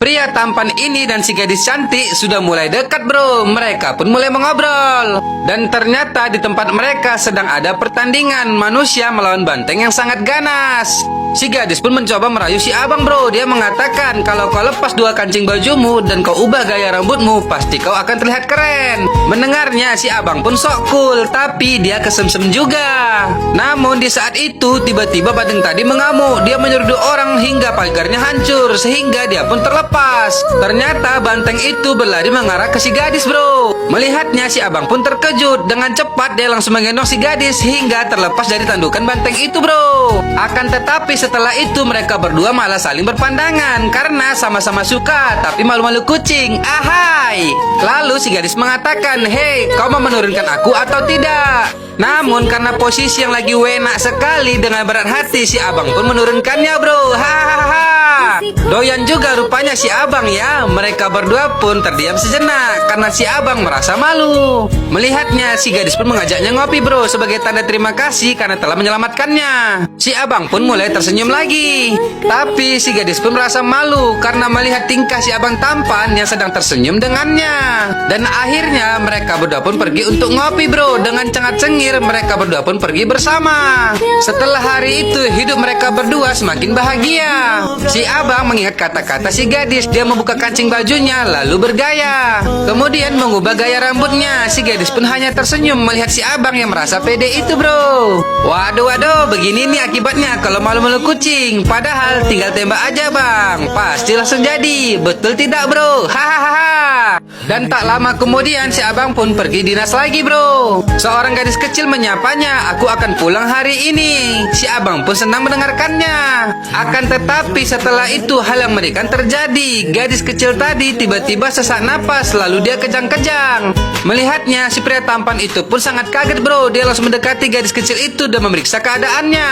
Pria tampan ini dan si gadis cantik sudah mulai dekat bro. Mereka pun mulai mengobrol. Dan ternyata di tempat mereka sedang ada pertandingan manusia melawan banteng yang sangat ganas. Si gadis pun mencoba merayu si abang bro. Dia mengatakan kalau kau lepas 2 kancing bajumu dan kau ubah gaya rambutmu, pasti kau akan terlihat keren. Mendengarnya si abang pun sok cool, tapi dia kesemsem juga. Namun di saat itu tiba-tiba banteng tadi mengamuk. Dia menyeruduk orang hingga pagarnya hancur, sehingga dia pun terlepas. Ternyata banteng itu berlari mengarah ke si gadis bro. Melihatnya si abang pun terkejut. Dengan cepat dia langsung menggendong si gadis hingga terlepas dari tandukan banteng itu bro. Akan tetapi setelah itu mereka berdua malah saling berpandangan karena sama-sama suka tapi malu-malu kucing. Ahai. Lalu si gadis mengatakan, "Hei, kau mau menurunkan aku atau tidak?" Namun karena posisi yang lagi enak sekali, dengan berat hati si abang pun menurunkannya bro. Hahaha. Doyan juga rupanya si abang ya. Mereka berdua pun terdiam sejenak karena si abang merasa malu. Melihatnya si gadis pun mengajaknya ngopi bro sebagai tanda terima kasih karena telah menyelamatkannya. Si abang pun mulai tersenyum lagi. Tapi si gadis pun merasa malu karena melihat tingkah si abang tampan yang sedang tersenyum dengannya. Dan akhirnya mereka berdua pun pergi untuk ngopi bro. Dengan cengat-cengir mereka berdua pun pergi bersama. Setelah hari itu hidup mereka berdua semakin bahagia. Si abang mengingat kata-kata si gadis. Dia membuka kancing bajunya lalu bergaya. Kemudian mengubah gaya rambutnya. Si gadis pun hanya tersenyum melihat si abang yang merasa pede itu bro. Waduh, begini nih akibatnya kalau malu-malu kucing. Padahal tinggal tembak aja bang, pasti langsung jadi. Betul tidak bro? Hahaha. Dan tak lama kemudian si abang pun pergi dinas lagi bro. Seorang gadis kecil menyapanya, "Aku akan pulang hari ini." Si abang pun senang mendengarkannya. Akan tetapi setelah itu hal yang mengerikan terjadi. Gadis kecil tadi tiba-tiba sesak napas lalu dia kejang-kejang. Melihatnya si pria tampan itu pun sangat kaget bro. Dia langsung mendekati gadis kecil itu dan memeriksa keadaannya.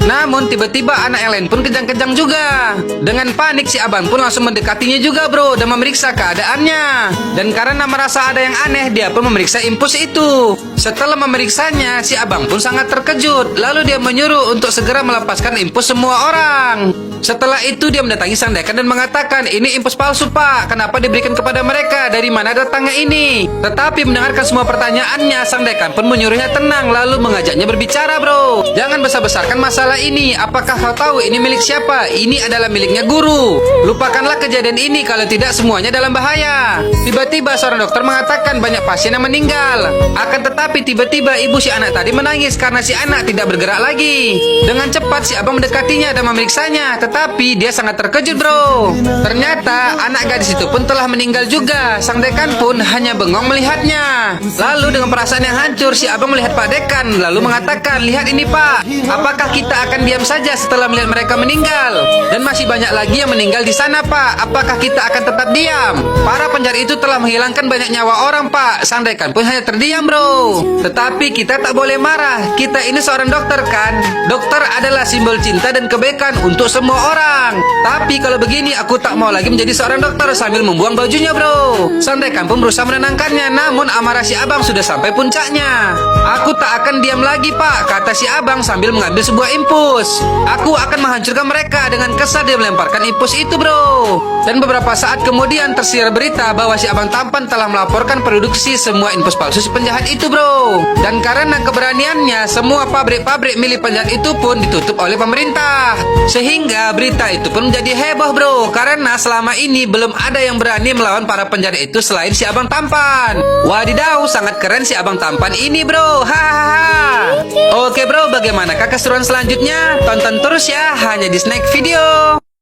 Namun tiba-tiba anak yang lain pun kejang-kejang juga. Dengan panik si abang pun langsung mendekatinya juga bro dan memeriksa keadaannya. Dan karena merasa ada yang aneh, dia pun memeriksa infus itu. Setelah memeriksanya, si abang pun sangat terkejut. Lalu dia menyuruh untuk segera melepaskan infus semua orang. Setelah itu dia mendatangi sang dekan dan mengatakan, "Ini infus palsu pak, kenapa diberikan kepada mereka? Dari mana datangnya ini?" Tetapi mendengarkan semua pertanyaannya, sang dekan pun menyuruhnya tenang lalu mengajaknya berbicara bro. "Jangan besar-besarkan masalah ini. Apakah kau tahu ini milik siapa? Ini adalah miliknya guru. Lupakanlah kejadian ini, kalau tidak semuanya dalam bahaya." Tiba-tiba seorang dokter mengatakan banyak pasien yang meninggal. Akan tetapi tiba-tiba ibu si anak tadi menangis karena si anak tidak bergerak lagi. Dengan cepat si abang mendekatinya dan memeriksanya, tetapi dia sangat terkejut bro. Ternyata anak gadis itu pun telah meninggal juga. Sang dekan pun hanya bengong melihatnya. Lalu dengan perasaan yang hancur si abang melihat Pak Dekan lalu mengatakan, "Lihat ini pak, apakah kita akan diam saja setelah melihat mereka meninggal? Dan masih banyak lagi yang meninggal di sana pak. Apakah kita akan tetap diam? Para penjara itu telah menghilangkan banyak nyawa orang pak." Sang dekan pun hanya terdiam bro. Tetapi kita tak boleh marah. Kita ini seorang dokter kan. Dokter adalah simbol cinta dan kebaikan untuk semua orang. Tapi kalau begini aku tak mau lagi menjadi seorang dokter, sambil membuang bajunya bro. Sang dekan pun berusaha menenangkannya. Namun amarah si abang sudah sampai puncaknya. "Aku tak akan diam lagi pak," kata si abang sambil mengambil sebuah infus. "Aku akan menghancurkan mereka." Dengan kesal dia melemparkan infus itu bro. Dan beberapa saat kemudian tersiar berita bahwa si abang tampan telah melaporkan produksi semua infus palsu si penjahat itu bro. Dan karena keberaniannya, semua pabrik-pabrik milik penjahat itu pun ditutup oleh pemerintah. Sehingga berita itu pun menjadi heboh bro. Karena selama ini belum ada yang berani melawan para penjahat itu selain si abang tampan. Wadidaw, sangat keren si abang tampan ini bro. Hahaha. Oke bro, bagaimanakah keseruan selanjutnya? Tonton terus ya, hanya di Snack Video.